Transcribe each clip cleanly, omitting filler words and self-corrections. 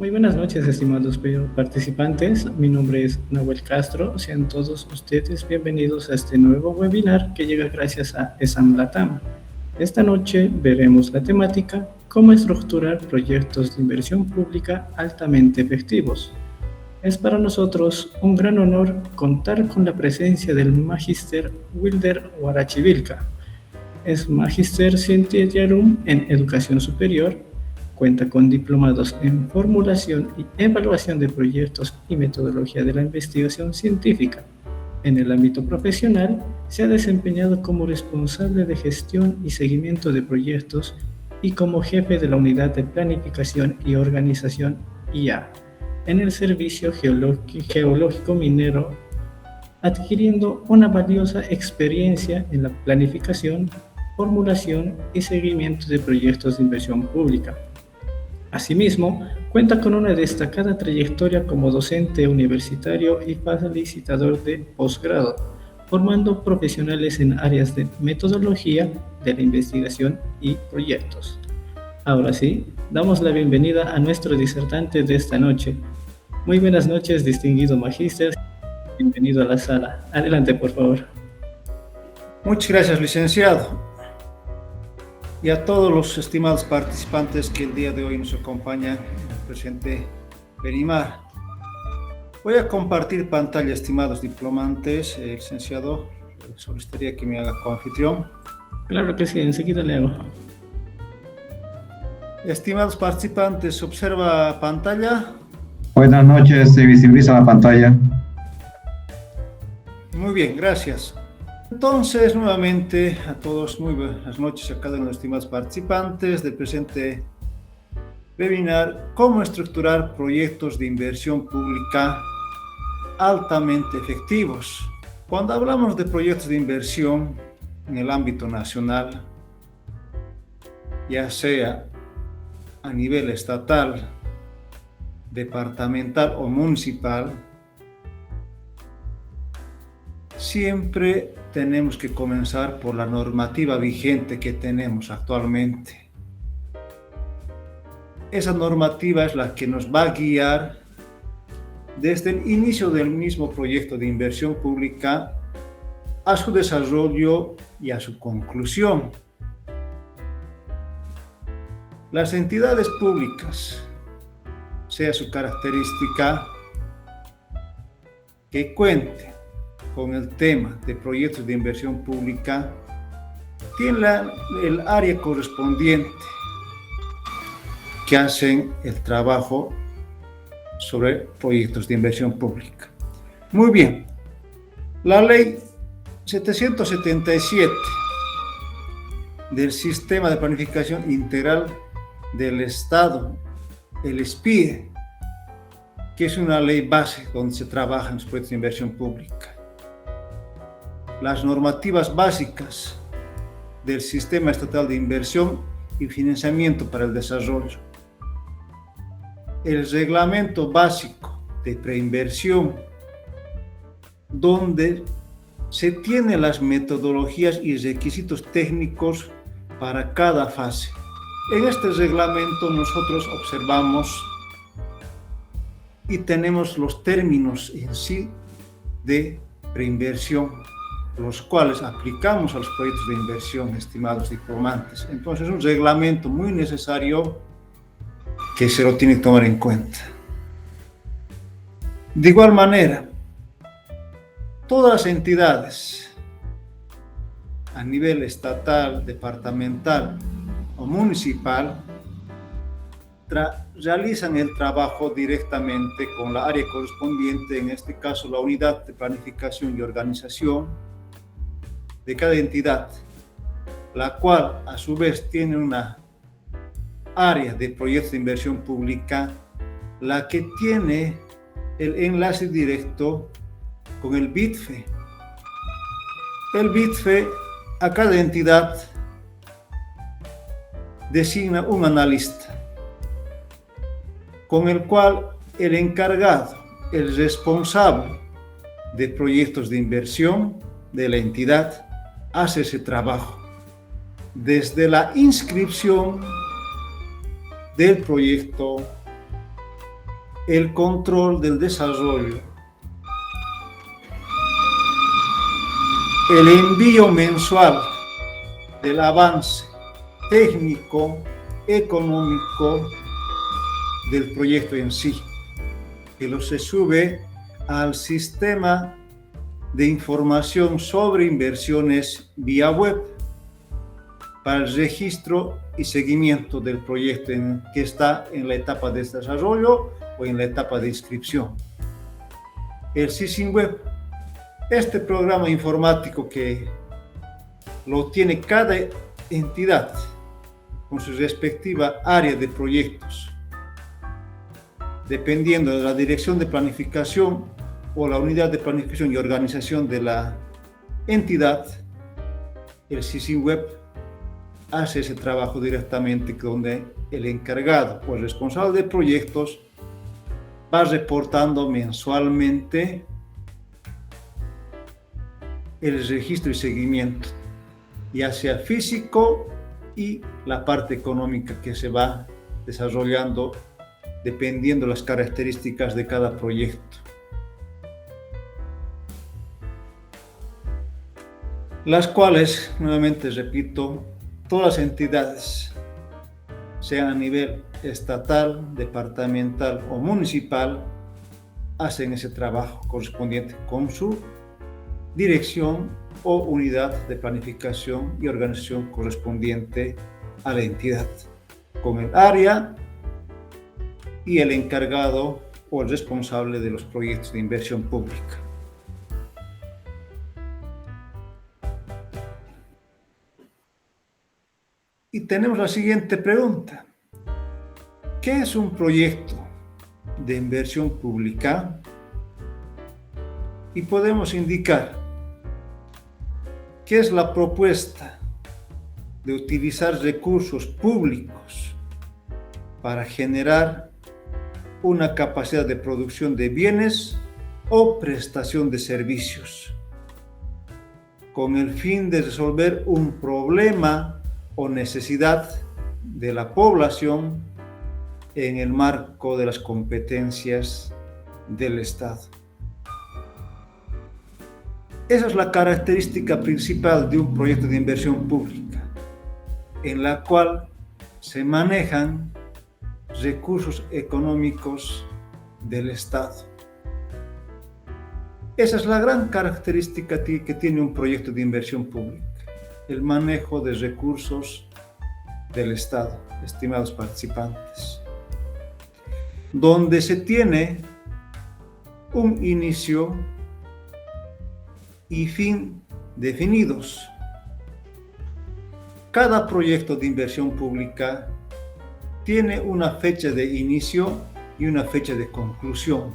Muy buenas noches, estimados participantes. Mi nombre es Nahuel Castro. Sean todos ustedes bienvenidos a este nuevo webinar que llega gracias a ESAM Latam. Esta noche veremos la temática cómo estructurar proyectos de inversión pública altamente efectivos. Es para nosotros un gran honor contar con la presencia del Magíster Wilder Huarachivilca. Es Magíster Scientiarum en Educación Superior. Cuenta con diplomados en formulación y evaluación de proyectos y metodología de la investigación científica. En el ámbito profesional, se ha desempeñado como responsable de gestión y seguimiento de proyectos y como jefe de la Unidad de Planificación y Organización IA en el Servicio Geológico Minero, adquiriendo una valiosa experiencia en la planificación, formulación y seguimiento de proyectos de inversión pública. Asimismo, cuenta con una destacada trayectoria como docente universitario y facilitador de posgrado, formando profesionales en áreas de metodología de la investigación y proyectos. Ahora sí, damos la bienvenida a nuestro disertante de esta noche. Muy buenas noches, distinguido magíster. Bienvenido a la sala. Adelante, por favor. Muchas gracias, licenciado. Y a todos los estimados participantes que el día de hoy nos acompañan, el presidente Benimar. Voy a compartir pantalla, estimados diplomantes. Licenciado, solicitaría que me haga coanfitrión. Claro que sí, enseguida le hago. Estimados participantes, ¿observa pantalla? Buenas noches, se visibiliza la pantalla. Muy bien, gracias. Entonces, nuevamente a todos, muy buenas noches a cada uno de los estimados participantes del presente webinar, cómo estructurar proyectos de inversión pública altamente efectivos. Cuando hablamos de proyectos de inversión en el ámbito nacional, ya sea a nivel estatal, departamental o municipal, siempre tenemos que comenzar por la normativa vigente que tenemos actualmente. Esa normativa es la que nos va a guiar desde el inicio del mismo proyecto de inversión pública a su desarrollo y a su conclusión. Las entidades públicas, sea su característica, que cuente con el tema de proyectos de inversión pública, tiene el área correspondiente que hacen el trabajo sobre proyectos de inversión pública. Muy bien, la ley 777 del Sistema de Planificación Integral del Estado, el SPIE, que es una ley base donde se trabaja en los proyectos de inversión pública. Las normativas básicas del Sistema Estatal de Inversión y Financiamiento para el Desarrollo, el Reglamento Básico de Preinversión, donde se tienen las metodologías y requisitos técnicos para cada fase. En este reglamento nosotros observamos y tenemos los términos en sí de preinversión, los cuales aplicamos a los proyectos de inversión, estimados diplomantes. Entonces es un reglamento muy necesario que se lo tiene que tomar en cuenta. De igual manera, todas las entidades a nivel estatal, departamental o municipal realizan el trabajo directamente con la área correspondiente, en este caso la Unidad de Planificación y Organización de cada entidad, la cual a su vez tiene una área de proyectos de inversión pública, la que tiene el enlace directo con el BITFE. El BITFE a cada entidad designa un analista, con el cual el encargado, el responsable de proyectos de inversión de la entidad, hace ese trabajo desde la inscripción del proyecto, el control del desarrollo, el envío mensual del avance técnico, económico del proyecto en sí, que lo se sube al sistema de información sobre inversiones vía web para el registro y seguimiento del proyecto que está en la etapa de desarrollo o en la etapa de inscripción. El SysInWeb, este programa informático que lo tiene cada entidad con su respectiva área de proyectos, dependiendo de la dirección de planificación o la unidad de planificación y organización de la entidad. El SysInWeb hace ese trabajo directamente, donde el encargado o el responsable de proyectos va reportando mensualmente el registro y seguimiento, ya sea físico y la parte económica que se va desarrollando dependiendo de las características de cada proyecto. Las cuales, nuevamente repito, todas las entidades, sean a nivel estatal, departamental o municipal, hacen ese trabajo correspondiente con su dirección o unidad de planificación y organización correspondiente a la entidad, con el área y el encargado o el responsable de los proyectos de inversión pública. Y tenemos la siguiente pregunta. ¿Qué es un proyecto de inversión pública? Y podemos indicar qué es la propuesta de utilizar recursos públicos para generar una capacidad de producción de bienes o prestación de servicios, con el fin de resolver un problema o necesidad de la población en el marco de las competencias del Estado. Esa es la característica principal de un proyecto de inversión pública, en la cual se manejan recursos económicos del Estado. Esa es la gran característica que tiene un proyecto de inversión pública, el manejo de recursos del Estado, estimados participantes, donde se tiene un inicio y fin definidos. Cada proyecto de inversión pública tiene una fecha de inicio y una fecha de conclusión,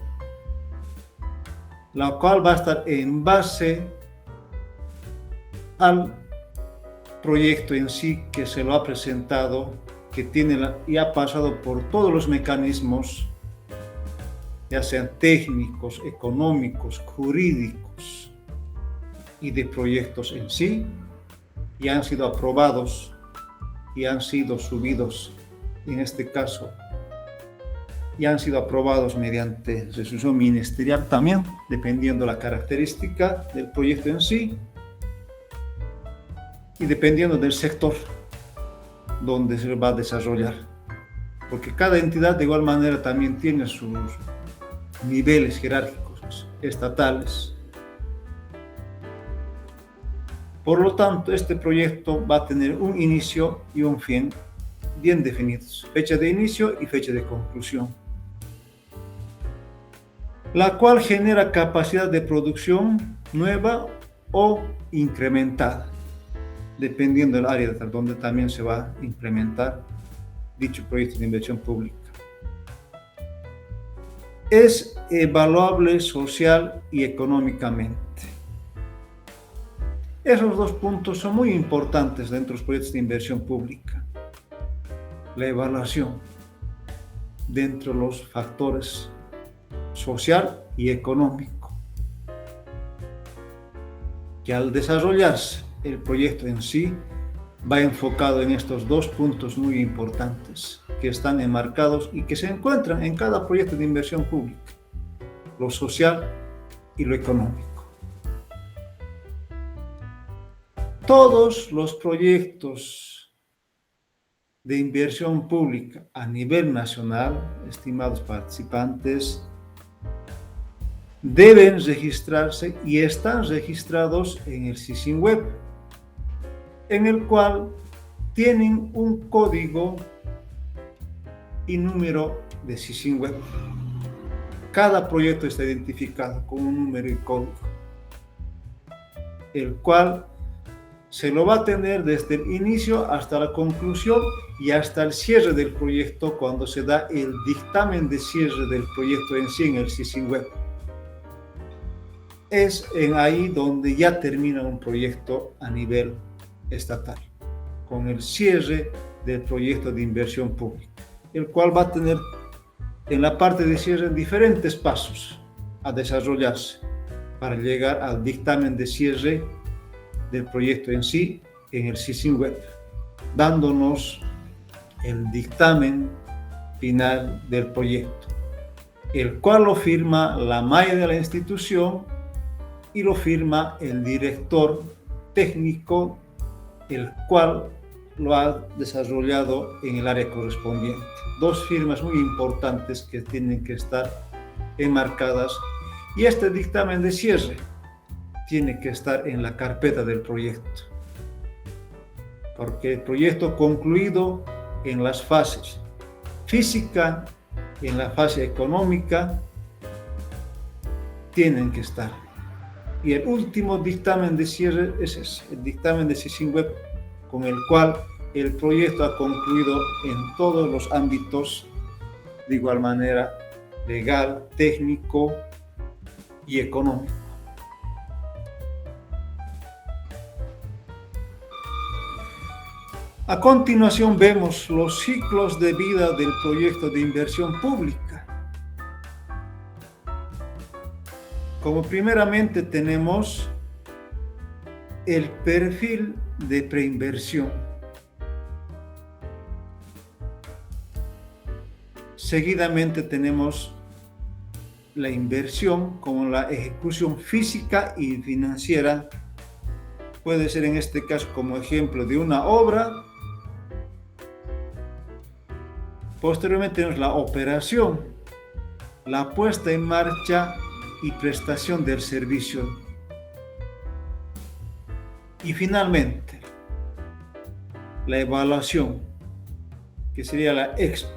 la cual va a estar en base al proyecto en sí que se lo ha presentado, que tiene y ha pasado por todos los mecanismos, ya sean técnicos, económicos, jurídicos y de proyectos en sí, y han sido aprobados y han sido subidos, en este caso, y han sido aprobados mediante resolución ministerial también, dependiendo la característica del proyecto en sí y dependiendo del sector donde se va a desarrollar, porque cada entidad de igual manera también tiene sus niveles jerárquicos estatales. Por lo tanto, este proyecto va a tener un inicio y un fin bien definidos, fecha de inicio y fecha de conclusión, la cual genera capacidad de producción nueva o incrementada, dependiendo del área donde también se va a implementar dicho proyecto de inversión pública. Es evaluable social y económicamente. Esos dos puntos son muy importantes dentro de los proyectos de inversión pública. La evaluación dentro de los factores social y económico, que al desarrollarse el proyecto en sí va enfocado en estos dos puntos muy importantes. que están enmarcados y que se encuentran en cada proyecto de inversión pública, lo social y lo económico. Todos los proyectos de inversión pública a nivel nacional, estimados participantes, deben registrarse y están registrados en el SISIN web, en el cual tienen un código y número de SISIN web. Cada proyecto está identificado con un número y código, el cual se lo va a tener desde el inicio hasta la conclusión y hasta el cierre del proyecto, cuando se da el dictamen de cierre del proyecto en sí en el SISIN web. Es en ahí donde ya termina un proyecto a nivel estatal, con el cierre del proyecto de inversión pública, el cual va a tener en la parte de cierre diferentes pasos a desarrollarse para llegar al dictamen de cierre del proyecto en sí en el SISIN web, dándonos el dictamen final del proyecto, el cual lo firma la malla de la institución y lo firma el director técnico, el cual lo ha desarrollado en el área correspondiente. Dos firmas muy importantes que tienen que estar enmarcadas, y este dictamen de cierre tiene que estar en la carpeta del proyecto, porque el proyecto concluido en las fases física y en la fase económica tienen que estar. Y el último dictamen de cierre es ese, el dictamen de SISIN web, con el cual el proyecto ha concluido en todos los ámbitos, de igual manera legal, técnico y económico. A continuación vemos los ciclos de vida del proyecto de inversión pública. Como primeramente tenemos el perfil de preinversión. Seguidamente tenemos la inversión como la ejecución física y financiera. Puede ser en este caso como ejemplo de una obra. Posteriormente tenemos la operación, la puesta en marcha y prestación del servicio. Y finalmente, la evaluación, que sería la ex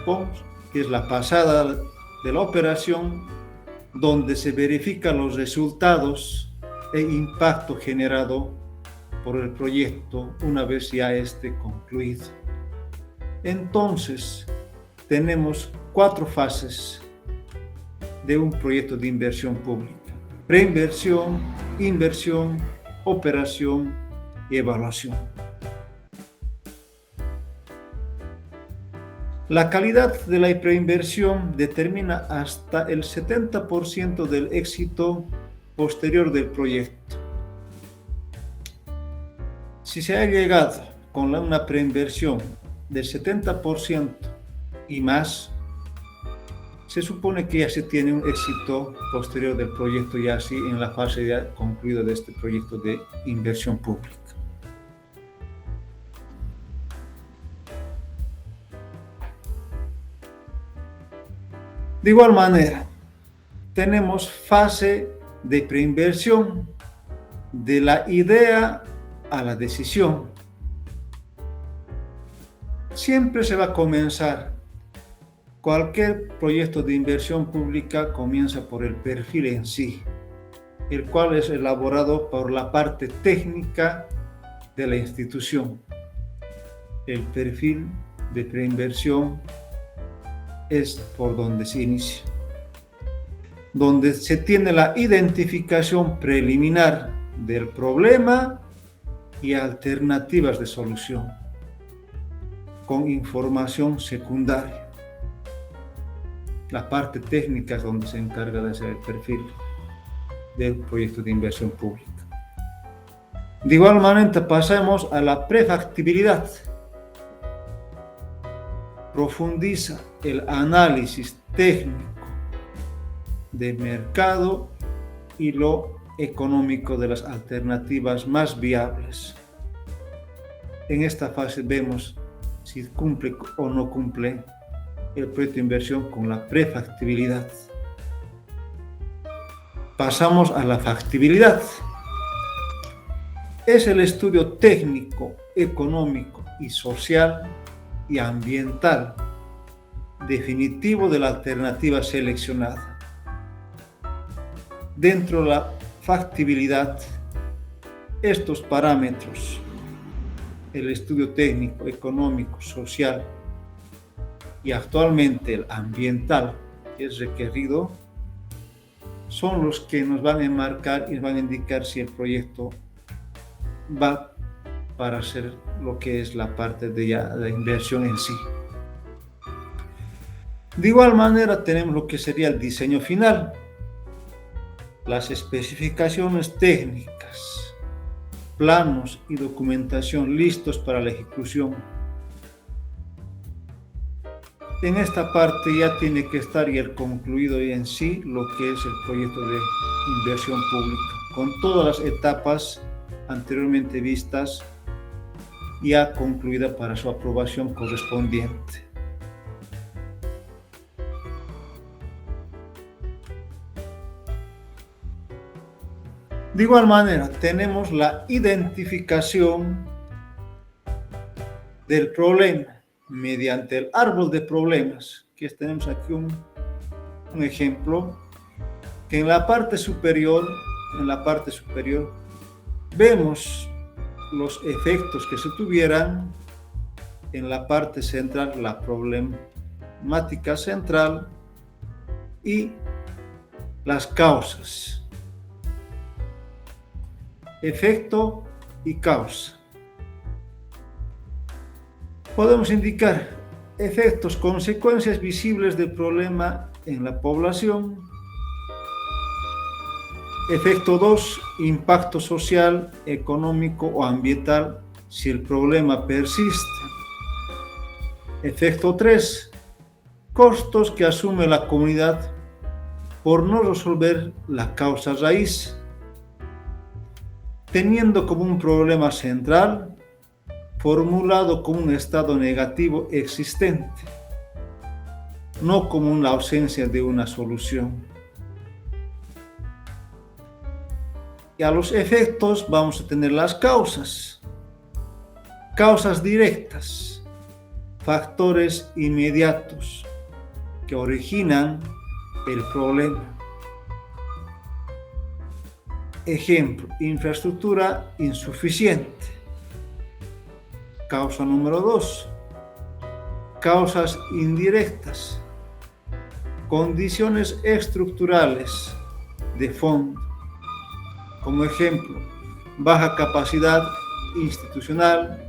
post, que es la pasada de la operación, donde se verifican los resultados e impacto generado por el proyecto una vez ya esté concluido. Entonces, tenemos 4 fases de un proyecto de inversión pública: preinversión, inversión, operación y evaluación. La calidad de la preinversión determina hasta el 70% del éxito posterior del proyecto. Si se ha llegado con una preinversión del 70% y más, se supone que ya se tiene un éxito posterior del proyecto, ya así en la fase ya concluida de este proyecto de inversión pública. De igual manera, tenemos fase de preinversión, de la idea a la decisión. Siempre se va a comenzar. Cualquier proyecto de inversión pública comienza por el perfil en sí, el cual es elaborado por la parte técnica de la institución. El perfil de preinversión es por donde se inicia, donde se tiene la identificación preliminar del problema y alternativas de solución, con información secundaria. La parte técnica es donde se encarga de hacer el perfil del proyecto de inversión pública. De igual manera pasamos a la prefactibilidad. profundiza el análisis técnico del mercado y lo económico de las alternativas más viables. En esta fase vemos si cumple o no cumple el proyecto de inversión con la prefactibilidad. Pasamos a la factibilidad. Es el estudio técnico, económico y social y ambiental definitivo de la alternativa seleccionada. Dentro de la factibilidad, estos parámetros, el estudio técnico, económico, social y actualmente el ambiental que es requerido, son los que nos van a enmarcar y van a indicar si el proyecto va para hacer lo que es la parte de la inversión en sí. De igual manera tenemos lo que sería el diseño final, las especificaciones técnicas, planos y documentación listos para la ejecución. En esta parte ya tiene que estar ya concluido en sí lo que es el proyecto de inversión pública, con todas las etapas anteriormente vistas ya concluida para su aprobación correspondiente. De igual manera, tenemos la identificación del problema mediante el árbol de problemas, que tenemos aquí un ejemplo, que en la parte superior vemos los efectos que se tuvieran en la parte central, la problemática central y las causas. Efecto y causa. Podemos indicar efectos, consecuencias visibles del problema en la población. Efecto 2, impacto social, económico o ambiental si el problema persiste. Efecto 3, costos que asume la comunidad por no resolver la causa raíz, teniendo como un problema central formulado como un estado negativo existente, no como una ausencia de una solución. Y a los efectos vamos a tener las causas. Causas directas, factores inmediatos que originan el problema. Ejemplo, infraestructura insuficiente. Causa número 2. Causas indirectas. Condiciones estructurales de fondo. Como ejemplo, baja capacidad institucional,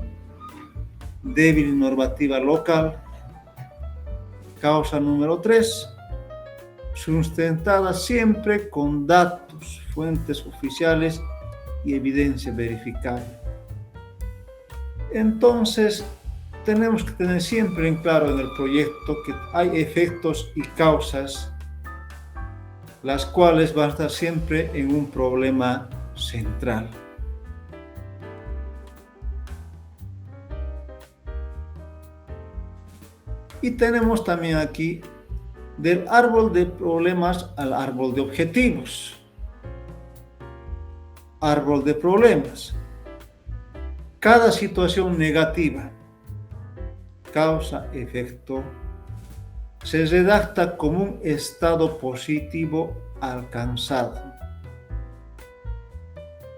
débil normativa local. Causa número 3. Sustentada siempre con datos, fuentes oficiales y evidencia verificable. Entonces, tenemos que tener siempre en claro en el proyecto que hay efectos y causas, las cuales van a estar siempre en un problema central. Y tenemos también aquí del árbol de problemas al árbol de objetivos. Árbol de problemas. Cada situación negativa, causa, efecto, se redacta como un estado positivo alcanzado.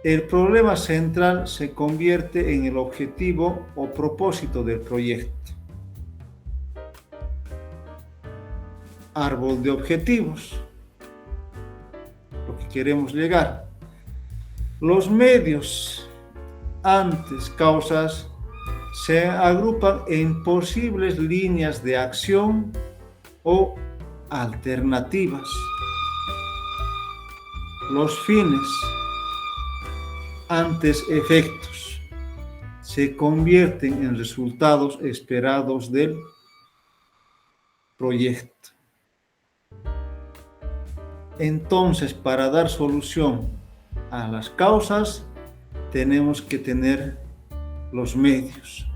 El problema central se convierte en el objetivo o propósito del proyecto. Árbol de objetivos, lo que queremos llegar. Los medios, antes causas, se agrupan en posibles líneas de acción o alternativas. Los fines, antes efectos, se convierten en resultados esperados del proyecto. Entonces, para dar solución a las causas, tenemos que tener los medios.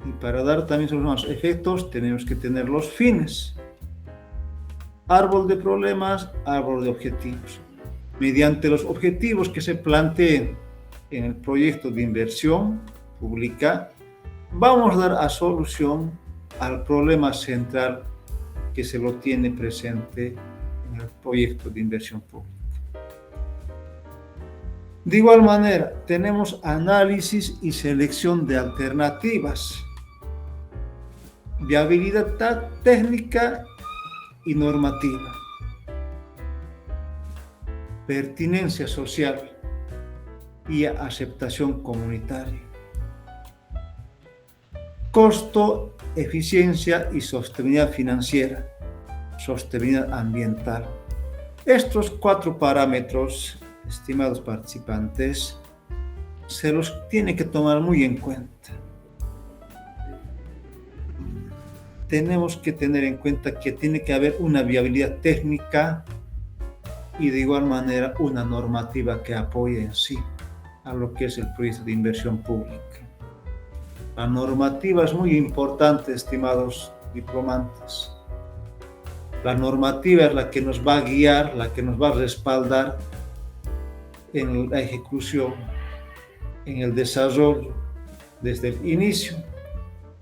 Y para dar también solución a los efectos, tenemos que tener los fines. Árbol de problemas, árbol de objetivos. Mediante los objetivos que se planteen en el proyecto de inversión pública, vamos a dar a solución al problema central que se lo tiene presente en el proyecto de inversión pública. De igual manera, tenemos análisis y selección de alternativas, viabilidad técnica y normativa, pertinencia social y aceptación comunitaria, costo, eficiencia y sostenibilidad financiera, sostenibilidad ambiental. Estos 4 parámetros, estimados participantes, se los tiene que tomar muy en cuenta. Tenemos que tener en cuenta que tiene que haber una viabilidad técnica y de igual manera una normativa que apoye en sí a lo que es el proyecto de inversión pública. La normativa es muy importante, estimados diplomantes. La normativa es la que nos va a guiar, la que nos va a respaldar en la ejecución, en el desarrollo, desde el inicio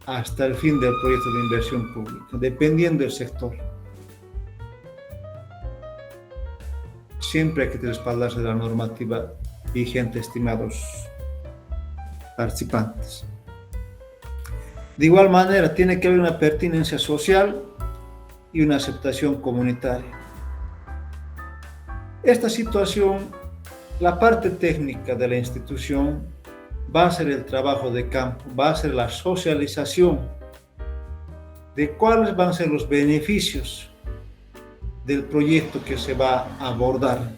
hasta el fin del proyecto de inversión pública, dependiendo del sector. Siempre hay que respaldarse de la normativa vigente, estimados participantes. De igual manera, tiene que haber una pertinencia social y una aceptación comunitaria. Esta situación, la parte técnica de la institución va a ser el trabajo de campo, va a ser la socialización de cuáles van a ser los beneficios del proyecto que se va a abordar.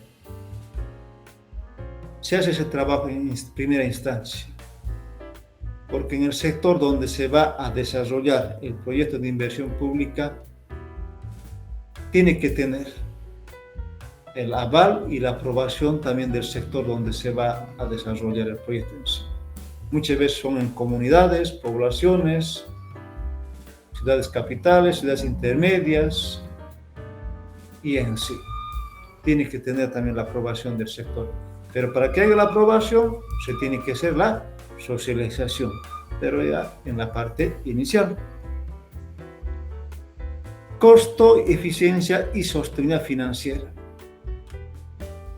Se hace ese trabajo en primera instancia, porque en el sector donde se va a desarrollar el proyecto de inversión pública, tiene que tener el aval y la aprobación también del sector donde se va a desarrollar el proyecto en sí. Muchas veces son en comunidades, poblaciones, ciudades capitales, ciudades intermedias, y en sí tiene que tener también la aprobación del sector. Pero para que haya la aprobación, se tiene que hacer la socialización, pero ya en la parte inicial. Costo, eficiencia y sostenibilidad financiera.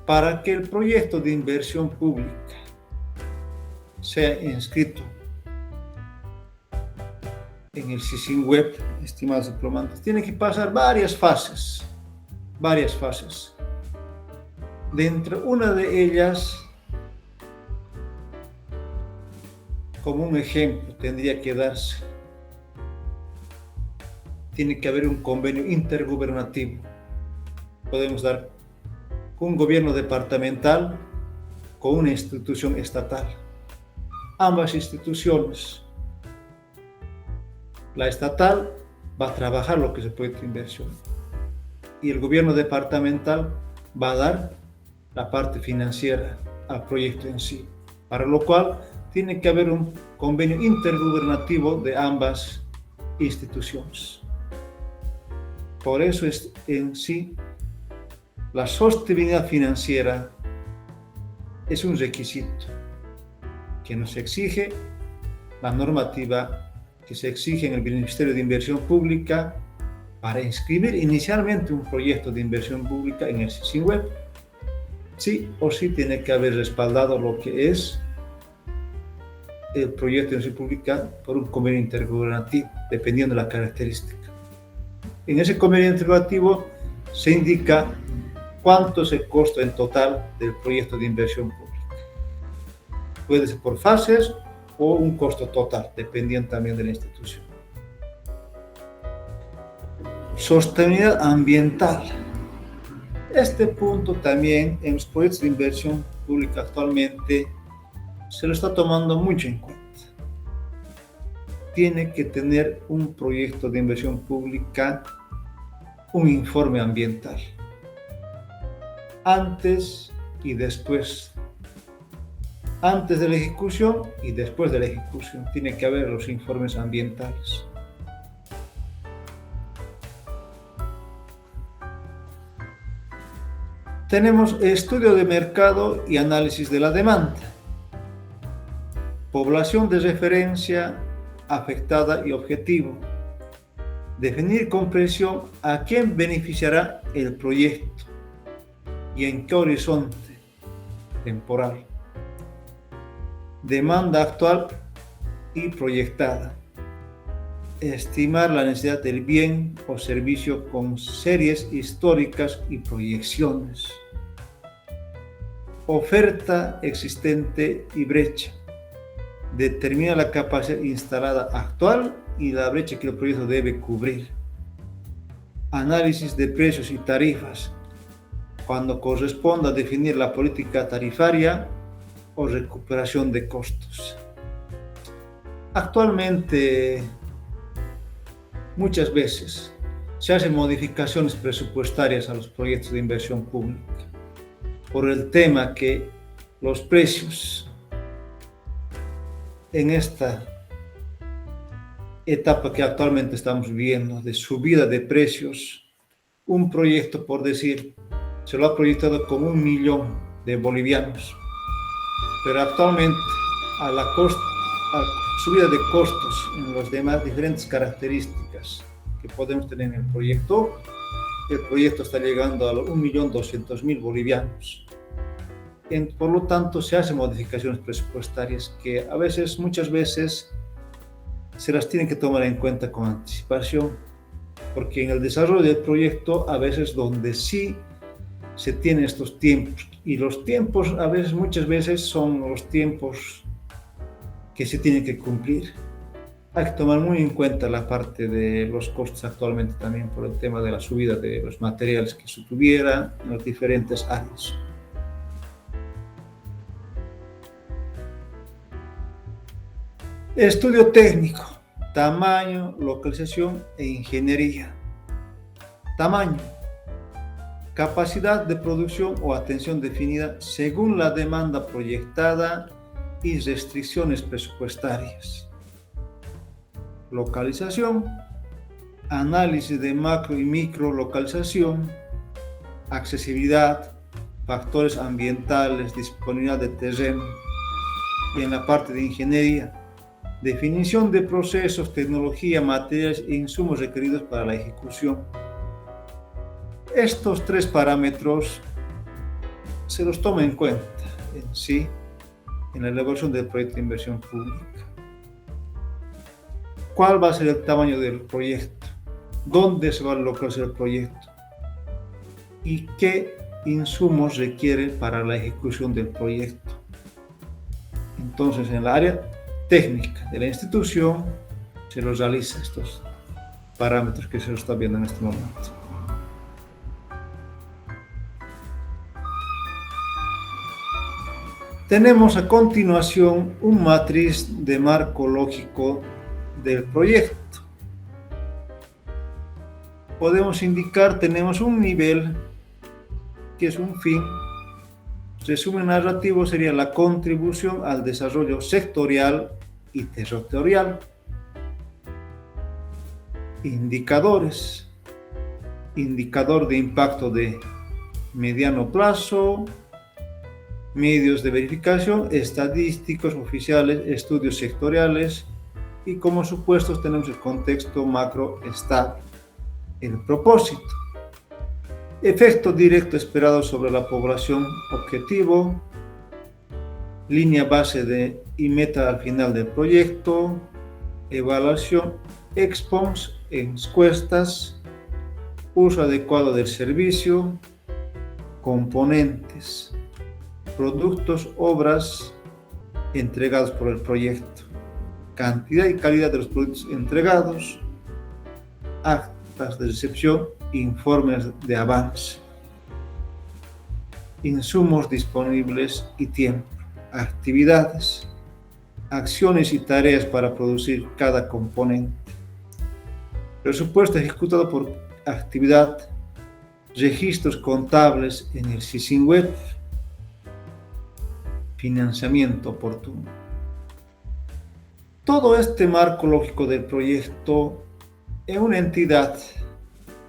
Para que el proyecto de inversión pública sea inscrito en el SISIN web, estimados diplomantes, tiene que pasar varias fases. Dentro de una de ellas, como un ejemplo, tendría que darse, tiene que haber un convenio intergubernativo. Podemos dar un gobierno departamental con una institución estatal. Ambas instituciones, la estatal va a trabajar lo que es el proyecto de inversión y el gobierno departamental va a dar la parte financiera al proyecto en sí, para lo cual tiene que haber un convenio intergubernativo de ambas instituciones. Por eso es en sí la sostenibilidad financiera es un requisito que nos exige la normativa que se exige en el Ministerio de Inversión Pública para inscribir inicialmente un proyecto de inversión pública en el SISIN web. Sí o sí tiene que haber respaldado lo que es el proyecto de inversión pública por un convenio intergubernativo, dependiendo de la característica. En ese convenio intergubernativo se indica cuánto es el costo en total del proyecto de inversión pública. Puede ser por fases o un costo total, dependiendo también de la institución. Sostenibilidad ambiental. Este punto también en los proyectos de inversión pública actualmente se lo está tomando mucho en cuenta. tiene que tener un proyecto de inversión pública, un informe ambiental, antes y después. Antes de la ejecución y después de la ejecución tiene que haber los informes ambientales. Tenemos estudio de mercado y análisis de la demanda. Población de referencia, afectada y objetivo. Definir con precisión a quién beneficiará el proyecto y en qué horizonte temporal. Demanda actual y proyectada. Estimar la necesidad del bien o servicio con series históricas y proyecciones. Oferta existente y brecha. Determina la capacidad instalada actual y la brecha que el proyecto debe cubrir. Análisis de precios y tarifas. Cuando corresponda definir la política tarifaria o recuperación de costos. Actualmente, muchas veces se hacen modificaciones presupuestarias a los proyectos de inversión pública por el tema que los precios en esta etapa que actualmente estamos viviendo de subida de precios, un proyecto, por decir, se lo ha proyectado con 1 millón de bolivianos, pero actualmente a la subida de costos en las demás diferentes características que podemos tener en el proyecto está llegando a los 1.200.000 bolivianos. Por lo tanto, se hacen modificaciones presupuestarias que muchas veces se las tienen que tomar en cuenta con anticipación, porque en el desarrollo del proyecto a veces donde sí se tienen estos tiempos, y los tiempos muchas veces son los tiempos que se tienen que cumplir. Hay que tomar muy en cuenta la parte de los costos actualmente también por el tema de la subida de los materiales que se tuviera en las diferentes áreas. Estudio técnico, tamaño, localización e ingeniería. Tamaño. Capacidad de producción o atención definida según la demanda proyectada y restricciones presupuestarias. Localización. Análisis de macro y micro localización. Accesibilidad, factores ambientales, disponibilidad de terreno. Y en la parte de ingeniería, definición de procesos, tecnología, materiales e insumos requeridos para la ejecución. Estos 3 parámetros se los toma en cuenta en la elaboración del proyecto de inversión pública. ¿Cuál va a ser el tamaño del proyecto? ¿Dónde se va a localizar el proyecto? ¿Y qué insumos requiere para la ejecución del proyecto? Entonces, en el área técnica de la institución se los realiza estos parámetros que se los está viendo en este momento. Tenemos a continuación un matriz de marco lógico del proyecto. Podemos indicar, tenemos un nivel que es un fin. Resumen narrativo sería la contribución al desarrollo sectorial y territorial. Indicadores. Indicador de impacto de mediano plazo. Medios de verificación, estadísticos oficiales, estudios sectoriales y como supuestos tenemos el contexto macro estable. El propósito. Efecto directo esperado sobre la población objetivo. Línea base y meta al final del proyecto. Evaluación, expons, encuestas. Uso adecuado del servicio. Componentes. Productos, obras entregados por el proyecto, cantidad y calidad de los productos entregados, actas de recepción, informes de avance, insumos disponibles y tiempo, actividades, acciones y tareas para producir cada componente. Presupuesto ejecutado por actividad, registros contables en el SystemWeb, financiamiento oportuno. Todo este marco lógico del proyecto, en una entidad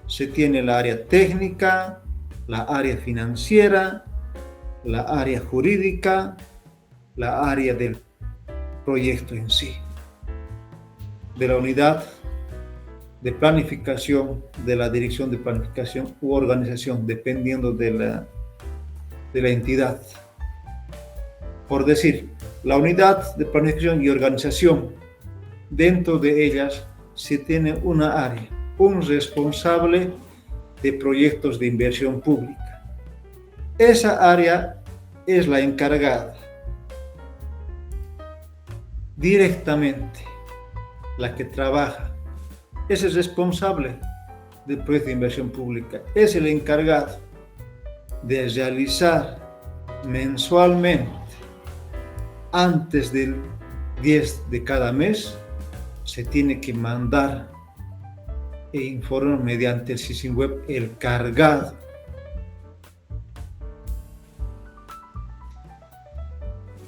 se tiene la área técnica, la área financiera, la área jurídica, la área del proyecto en sí, de la unidad de planificación, de la dirección de planificación u organización, dependiendo de la entidad. Por decir, la unidad de planificación y organización, dentro de ellas se tiene una área, un responsable de proyectos de inversión pública. Esa área es la encargada directamente, la que trabaja, es el responsable del proyecto de inversión pública, es el encargado de realizar mensualmente, antes del 10 de cada mes, se tiene que mandar e informar mediante el SystemWeb el cargado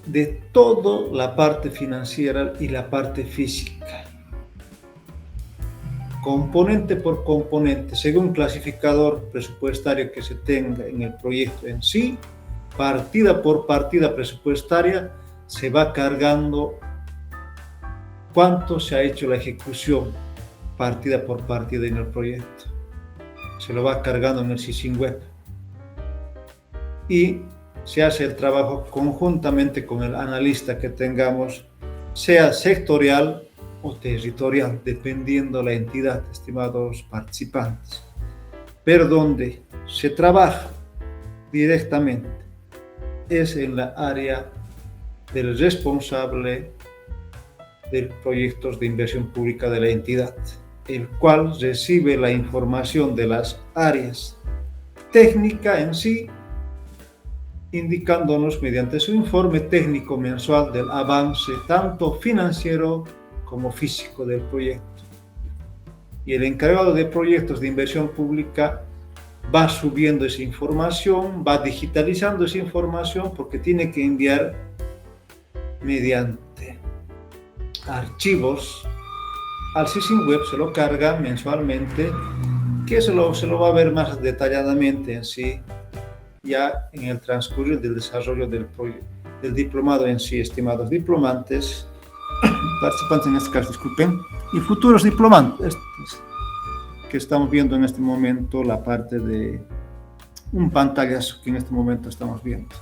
de toda la parte financiera y la parte física, componente por componente, según clasificador presupuestario que se tenga en el proyecto en sí, partida por partida presupuestaria, se va cargando cuánto se ha hecho la ejecución partida por partida en el proyecto. Se lo va cargando en el SystemWeb y se hace el trabajo conjuntamente con el analista que tengamos, sea sectorial o territorial, dependiendo la entidad, estimados participantes. Pero donde se trabaja directamente es en la área del responsable de proyectos de inversión pública de la entidad, el cual recibe la información de las áreas técnica en sí, indicándonos mediante su informe técnico mensual del avance tanto financiero como físico del proyecto. Y el encargado de proyectos de inversión pública va subiendo esa información, va digitalizando esa información porque tiene que enviar mediante archivos al SystemWeb, se lo carga mensualmente, que se lo va a ver más detalladamente en sí, ya en el transcurso del desarrollo del diplomado en sí, estimados diplomantes, participantes en este caso, disculpen, y futuros diplomantes, que estamos viendo en este momento la parte de un pantallazo que en este momento estamos viendo.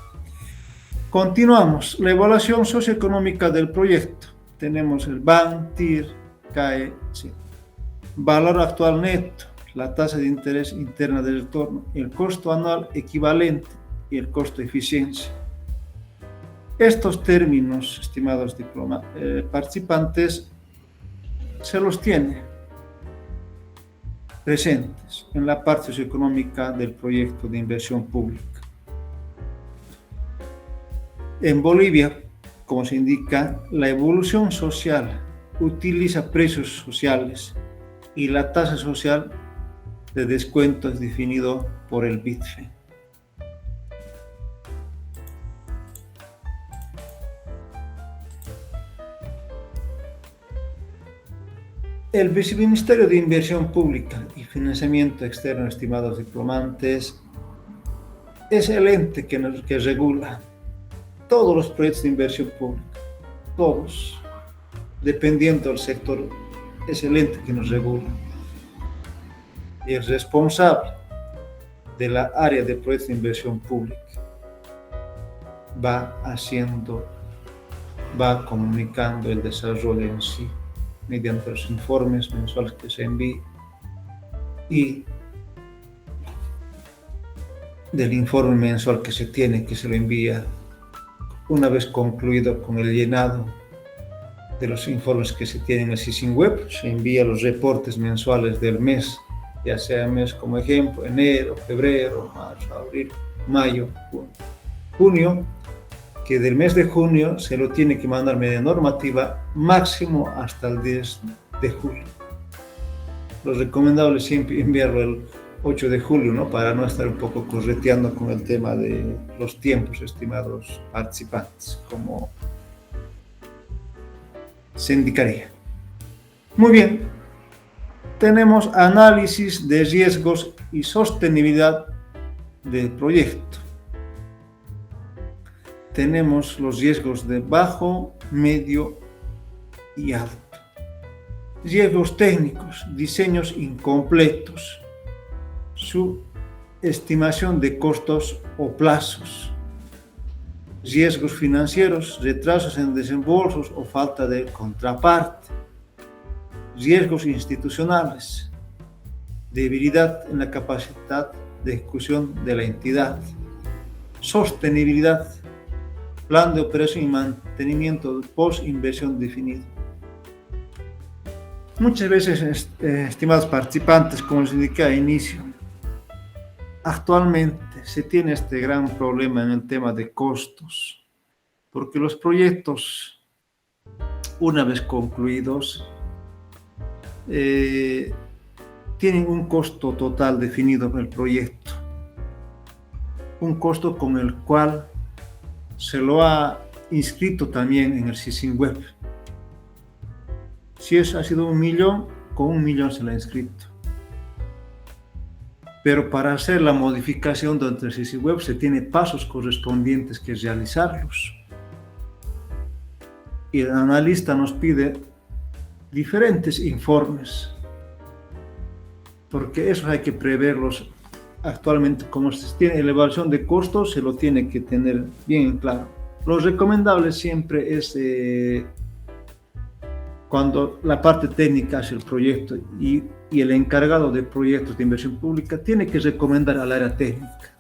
Continuamos, la evaluación socioeconómica del proyecto. Tenemos el BAN, TIR, CAE, sí. Valor actual neto, la tasa de interés interna del retorno, el costo anual equivalente y el costo de eficiencia. Estos términos, estimados participantes, se los tiene presentes en la parte socioeconómica del proyecto de inversión pública. En Bolivia, como se indica, la evolución social utiliza precios sociales y la tasa social de descuento es definido por el BITFE. El Viceministerio de Inversión Pública y Financiamiento Externo, estimados diplomantes, es el ente que regula todos los proyectos de inversión pública, todos, dependiendo del sector, es el ente que nos regula. Y el responsable de la área de proyectos de inversión pública va comunicando el desarrollo en sí, mediante los informes mensuales que se envían y del informe mensual que se tiene, que se lo envía una vez concluido con el llenado de los informes que se tienen en el SystemWeb, se envía los reportes mensuales del mes, ya sea mes como ejemplo, enero, febrero, marzo, abril, mayo, junio, que del mes de junio se lo tiene que mandar media normativa máximo hasta el 10 de julio. Lo recomendable es siempre enviarlo el 8 de julio, ¿no? Para no estar un poco correteando con el tema de los tiempos, estimados participantes, como se indicaría. Muy bien, tenemos análisis de riesgos y sostenibilidad del proyecto. Tenemos los riesgos de bajo, medio y alto. Riesgos técnicos, diseños incompletos, su estimación de costos o plazos. Riesgos financieros, retrasos en desembolsos o falta de contraparte. Riesgos institucionales, debilidad en la capacidad de ejecución de la entidad. Sostenibilidad, plan de operación y mantenimiento post-inversión definido. Muchas veces, estimados participantes, como les indiqué al inicio, actualmente se tiene este gran problema en el tema de costos, porque los proyectos, una vez concluidos, tienen un costo total definido en el proyecto, un costo con el cual se lo ha inscrito también en el SISIN web. Si ha sido 1 millón, con 1 millón se lo ha inscrito. Pero para hacer la modificación dentro del SISIN web se tiene pasos correspondientes que realizarlos. Y el analista nos pide diferentes informes, porque eso hay que preverlos actualmente. Como se tiene elevación de costos, se lo tiene que tener bien claro. Lo recomendable siempre es cuando la parte técnica hace el proyecto y el encargado de proyectos de inversión pública tiene que recomendar al área técnica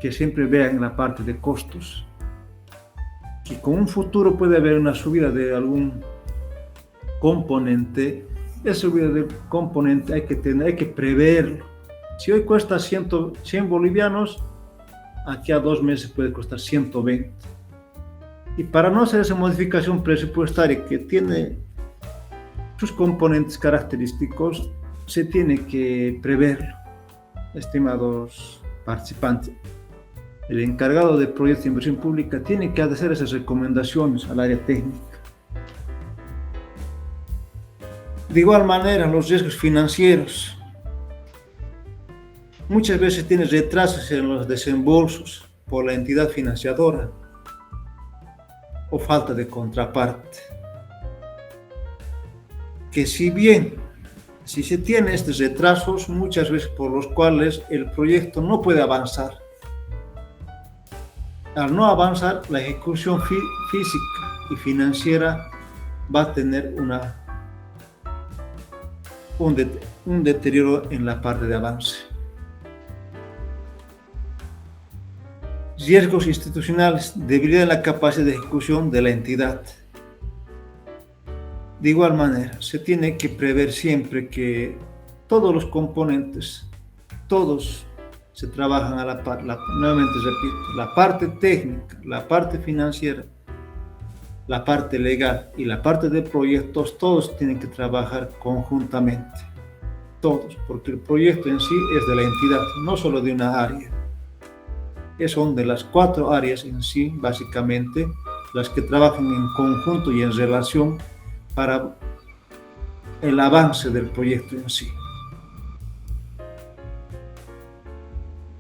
que siempre vea en la parte de costos que con un futuro puede haber una subida de algún componente. Esa subida del componente hay que preverlo. Si hoy cuesta 100 bolivianos, aquí a 2 meses puede costar 120. Y para no hacer esa modificación presupuestaria que tiene sus componentes característicos, se tiene que preverlo, estimados participantes. El encargado de proyectos de inversión pública tiene que hacer esas recomendaciones al área técnica. De igual manera, los riesgos financieros. Muchas veces tiene retrasos en los desembolsos por la entidad financiadora o falta de contraparte. Que si se tiene estos retrasos, muchas veces por los cuales el proyecto no puede avanzar. Al no avanzar, la ejecución física y financiera va a tener un deterioro en la parte de avance. Riesgos institucionales, debilidad en la capacidad de ejecución de la entidad. De igual manera, se tiene que prever siempre que todos los componentes, todos se trabajan a la par. Nuevamente repito, la parte técnica, la parte financiera, la parte legal y la parte de proyectos, todos tienen que trabajar conjuntamente. Todos, porque el proyecto en sí es de la entidad, no solo de una área. Son de las 4 áreas en sí, básicamente, las que trabajan en conjunto y en relación para el avance del proyecto en sí.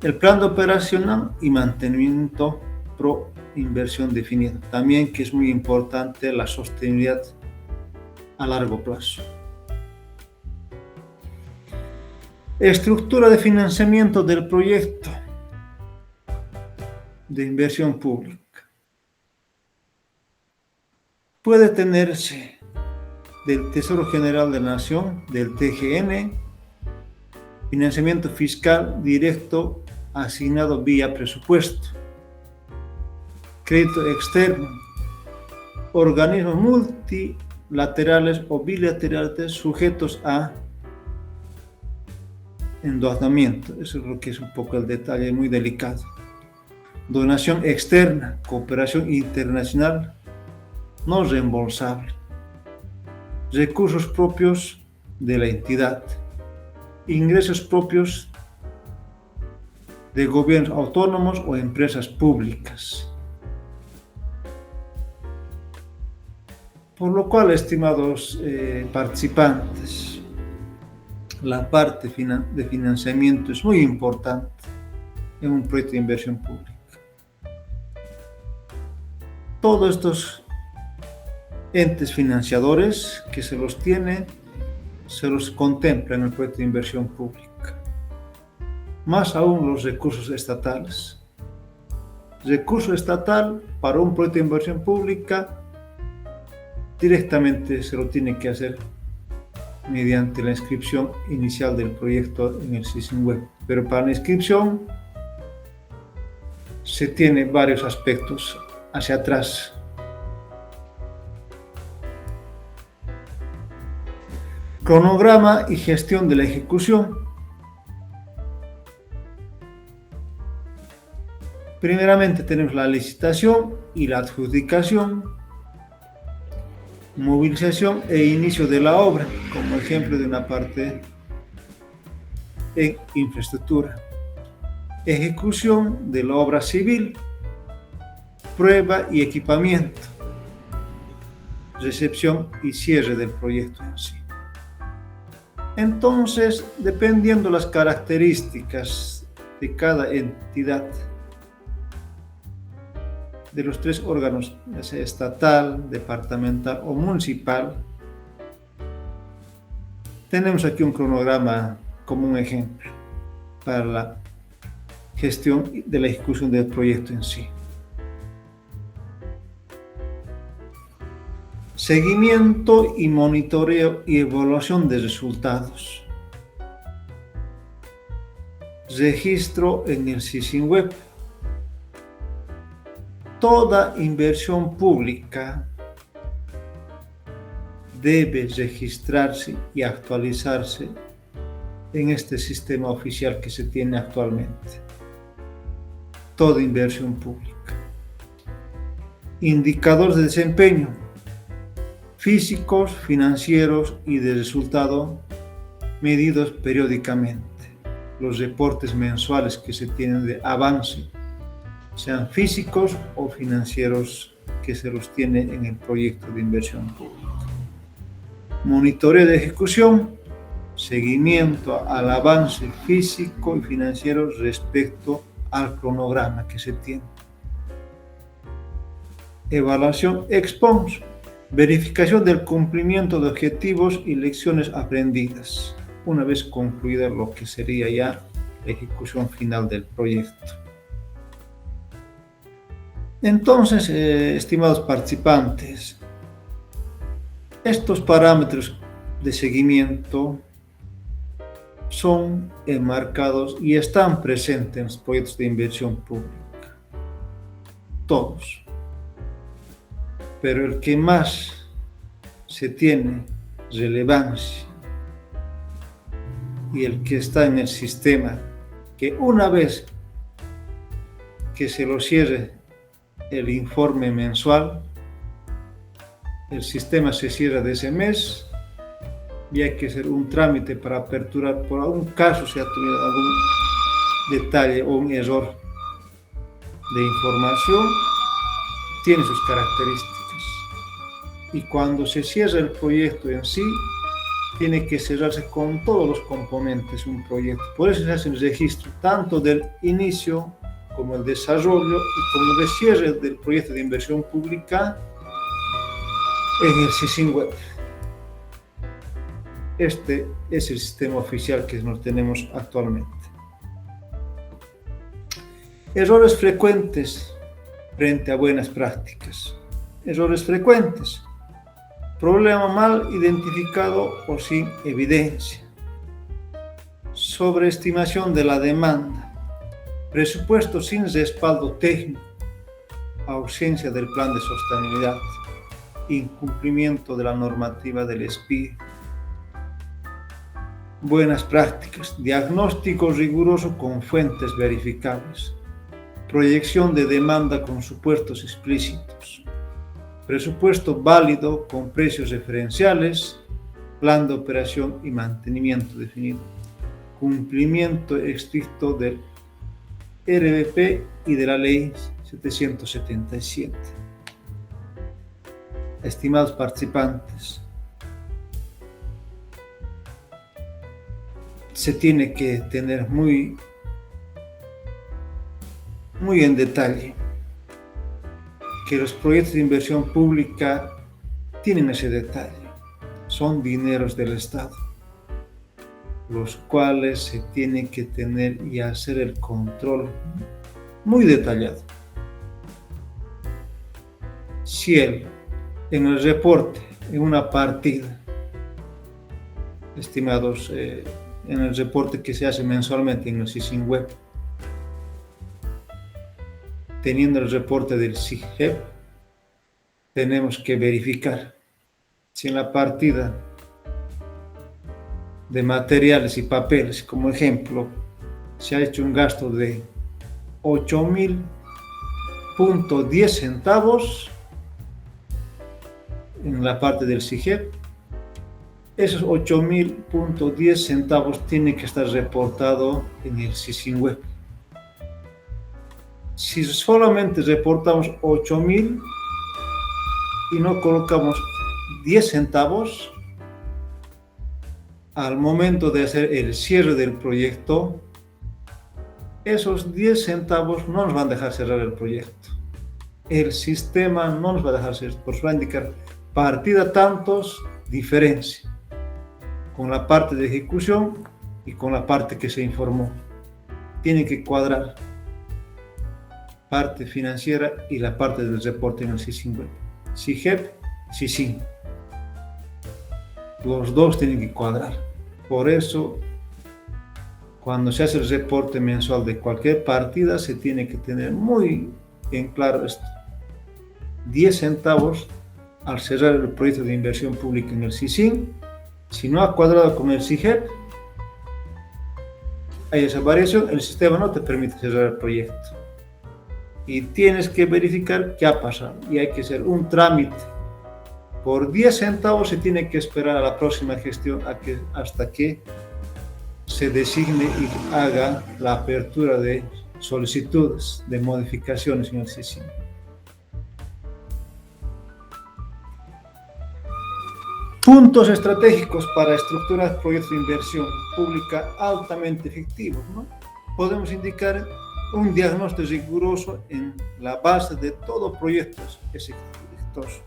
El plan de operación y mantenimiento pro inversión definido. También que es muy importante la sostenibilidad a largo plazo. Estructura de financiamiento del proyecto de inversión pública. Puede tenerse del Tesoro General de la Nación, del TGN, financiamiento fiscal directo asignado vía presupuesto, crédito externo, organismos multilaterales o bilaterales sujetos a endeudamiento. Eso es lo que es un poco el detalle muy delicado. donación externa, cooperación internacional no reembolsable, recursos propios de la entidad, ingresos propios de gobiernos autónomos o empresas públicas. Por lo cual, estimados participantes, la parte de financiamiento es muy importante en un proyecto de inversión pública. Todos estos entes financiadores que se los tiene, se los contempla en el proyecto de inversión pública. Más aún los recursos estatales. Recurso estatal para un proyecto de inversión pública directamente se lo tiene que hacer mediante la inscripción inicial del proyecto en el Sismiweb. Pero para la inscripción se tiene varios aspectos hacia atrás. Cronograma y gestión de la ejecución. Primeramente tenemos la licitación y la adjudicación, movilización e inicio de la obra, como ejemplo de una parte en infraestructura. Ejecución de la obra civil, prueba y equipamiento, recepción y cierre del proyecto en sí. Entonces, dependiendo las características de cada entidad, de los tres órganos, ya sea estatal, departamental o municipal, tenemos aquí un cronograma como un ejemplo para la gestión de la ejecución del proyecto en sí. Seguimiento y monitoreo y evaluación de resultados. Registro en el Sismiweb. Toda inversión pública debe registrarse y actualizarse en este sistema oficial que se tiene actualmente. Toda inversión pública. Indicadores de desempeño, físicos, financieros y de resultado medidos periódicamente. Los reportes mensuales que se tienen de avance, sean físicos o financieros, que se los tiene en el proyecto de inversión pública. Monitoreo de ejecución, seguimiento al avance físico y financiero respecto al cronograma que se tiene. Evaluación ex post, verificación del cumplimiento de objetivos y lecciones aprendidas, una vez concluida lo que sería ya la ejecución final del proyecto. Entonces, estimados participantes, estos parámetros de seguimiento son enmarcados y están presentes en los proyectos de inversión pública. Todos. Pero el que más se tiene relevancia y el que está en el sistema, que una vez que se lo cierre el informe mensual, el sistema se cierra de ese mes y hay que hacer un trámite para aperturar por algún caso si ha tenido algún detalle o un error de información, tiene sus características. Y cuando se cierra el proyecto en sí, tiene que cerrarse con todos los componentes un proyecto. Por eso se hace el registro tanto del inicio como el desarrollo y como el cierre del proyecto de inversión pública en el Sismiweb. Este es el sistema oficial que nos tenemos actualmente. Errores frecuentes frente a buenas prácticas. Errores frecuentes. Problema mal identificado o sin evidencia. Sobreestimación de la demanda. Presupuesto sin respaldo técnico. Ausencia del plan de sostenibilidad. Incumplimiento de la normativa del SPIE. Buenas prácticas. Diagnóstico riguroso con fuentes verificables. proyección de demanda con supuestos explícitos, presupuesto válido con precios referenciales, plan de operación y mantenimiento definido, cumplimiento estricto del RBP y de la ley 777. Estimados participantes, se tiene que tener muy en detalle que los proyectos de inversión pública tienen ese detalle. Son dineros del Estado, los cuales se tiene que tener y hacer el control muy detallado. Si en el reporte, en una partida, estimados, en el reporte que se hace mensualmente en el CICIN web, teniendo el reporte del CIGEP, tenemos que verificar si en la partida de materiales y papeles, como ejemplo, se ha hecho un gasto de 8.000.10 centavos en la parte del CIGEP. Esos 8.010 centavos tienen que estar reportados en el CICIN web. Si solamente reportamos 8.000 y no colocamos 10 centavos, al momento de hacer el cierre del proyecto, esos 10 centavos no nos van a dejar cerrar el proyecto. El sistema no nos va a dejar cerrar, pues va a indicar partida tantos, diferencia, con la parte de ejecución y con la parte que se informó. Tiene que cuadrar parte financiera y la parte del reporte en el CICIN web. CIGEP, CICIN. Los dos tienen que cuadrar. Por eso, cuando se hace el reporte mensual de cualquier partida, se tiene que tener muy en claro esto. 10 centavos al cerrar el proyecto de inversión pública en el CICIN. Si no ha cuadrado con el CIGEP, hay esa variación, el sistema no te permite cerrar el proyecto. Y tienes que verificar qué ha pasado. Y hay que hacer un trámite. Por 10 centavos se tiene que esperar a la próxima gestión hasta que se designe y haga la apertura de solicitudes de modificaciones en el CICIN. Puntos estratégicos para estructurar proyectos de inversión pública altamente efectivos, ¿no? Podemos indicar un diagnóstico riguroso en la base de todo proyecto exitoso.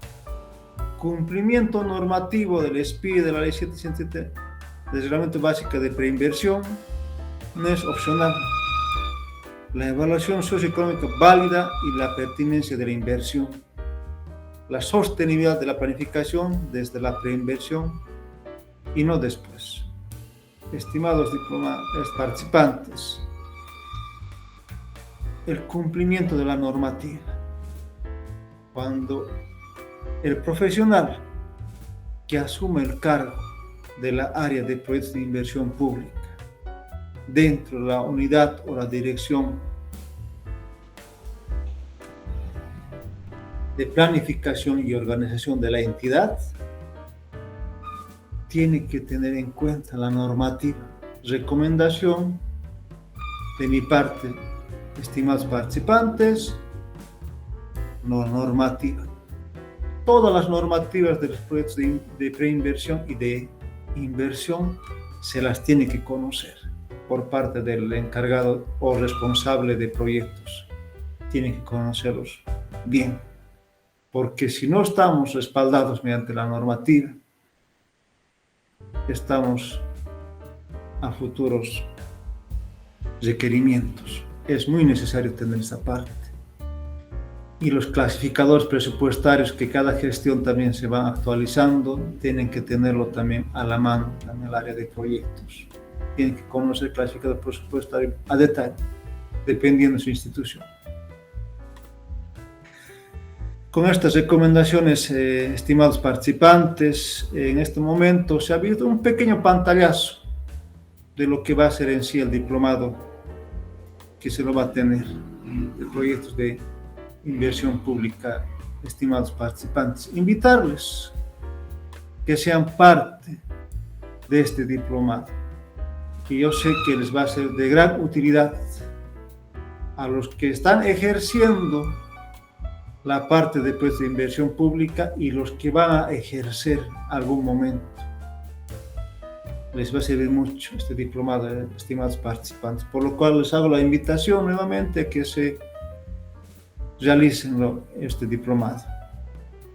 Cumplimiento normativo del SPI de la Ley 777 del Reglamento Básico de Preinversión no es opcional. La evaluación socioeconómica válida y la pertinencia de la inversión. La sostenibilidad de la planificación desde la preinversión y no después. Estimados participantes, el cumplimiento de la normativa. Cuando el profesional que asume el cargo de la área de proyectos de inversión pública dentro de la unidad o la dirección de planificación y organización de la entidad, tiene que tener en cuenta la normativa. Recomendación de mi parte, estimados participantes, normativa. Todas las normativas de los proyectos de preinversión y de inversión se las tiene que conocer por parte del encargado o responsable de proyectos. Tiene que conocerlos bien, porque si no estamos respaldados mediante la normativa, estamos a futuros requerimientos. Es muy necesario tener esa parte. Y los clasificadores presupuestarios que cada gestión también se van actualizando, tienen que tenerlo también a la mano en el área de proyectos. Tienen que conocer el clasificador presupuestario a detalle, dependiendo de su institución. Con estas recomendaciones, estimados participantes, en este momento se ha abierto un pequeño pantallazo de lo que va a ser en sí el diplomado que se lo va a tener. de proyectos de inversión pública, estimados participantes. Invitarles que sean parte de este diplomado, que yo sé que les va a ser de gran utilidad a los que están ejerciendo la parte de proyectos de inversión pública y los que van a ejercer algún momento. Les va a servir mucho este diplomado, estimados participantes, por lo cual les hago la invitación nuevamente a que se realicen este diplomado,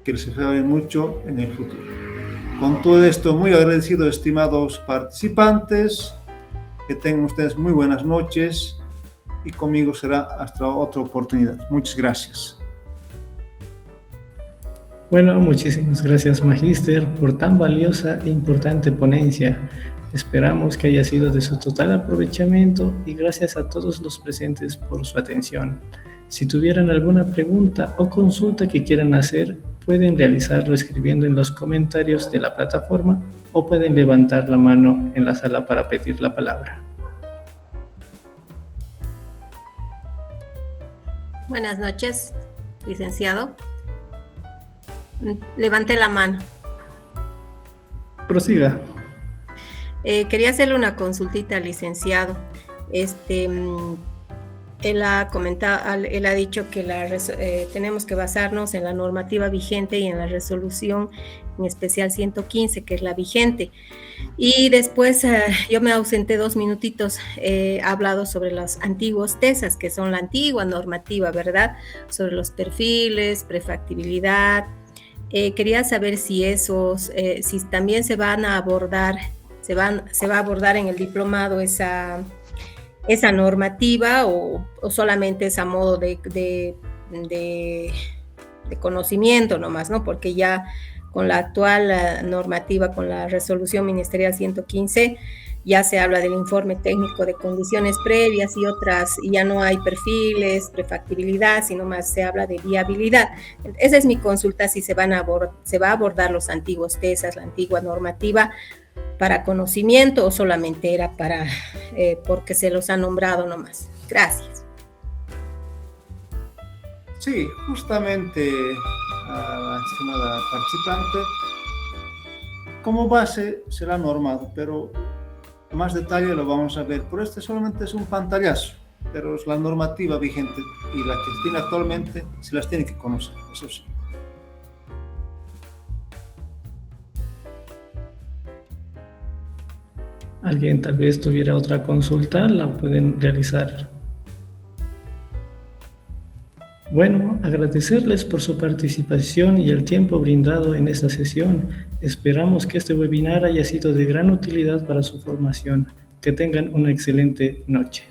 que les sirva mucho en el futuro. Con todo esto, muy agradecido, estimados participantes, que tengan ustedes muy buenas noches y conmigo será hasta otra oportunidad. Muchas gracias. Bueno, muchísimas gracias, Magíster, por tan valiosa e importante ponencia. Esperamos que haya sido de su total aprovechamiento y gracias a todos los presentes por su atención. Si tuvieran alguna pregunta o consulta que quieran hacer, pueden realizarlo escribiendo en los comentarios de la plataforma o pueden levantar la mano en la sala para pedir la palabra. Buenas noches, licenciado. Levante la mano. Prosiga. Quería hacerle una consultita al licenciado. Él ha dicho que tenemos que basarnos en la normativa vigente y en la resolución, en especial 115, que es la vigente. Y después yo me ausenté 2 minutitos, he hablado sobre los antiguos TESAS, que son la antigua normativa, ¿verdad? Sobre los perfiles, prefactibilidad. Quería saber si si también se van a abordar, se va a abordar en el diplomado esa normativa o solamente es a modo de conocimiento nomás, ¿no? Porque ya con la actual normativa, con la resolución ministerial 115, ya se habla del informe técnico de condiciones previas y otras, y ya no hay perfiles, prefactibilidad, sino más se habla de viabilidad. Esa es mi consulta, si se va a abordar los antiguos TESAS, la antigua normativa, para conocimiento o solamente era para porque se los ha nombrado nomás. Gracias. Sí, justamente a la estimada participante, como base será normado, pero más detalle lo vamos a ver. Por este solamente es un pantallazo, pero es la normativa vigente y la que tiene actualmente se las tiene que conocer, eso sí. ¿Alguien tal vez tuviera otra consulta? La pueden realizar. Bueno, agradecerles por su participación y el tiempo brindado en esta sesión. Esperamos que este webinar haya sido de gran utilidad para su formación. Que tengan una excelente noche.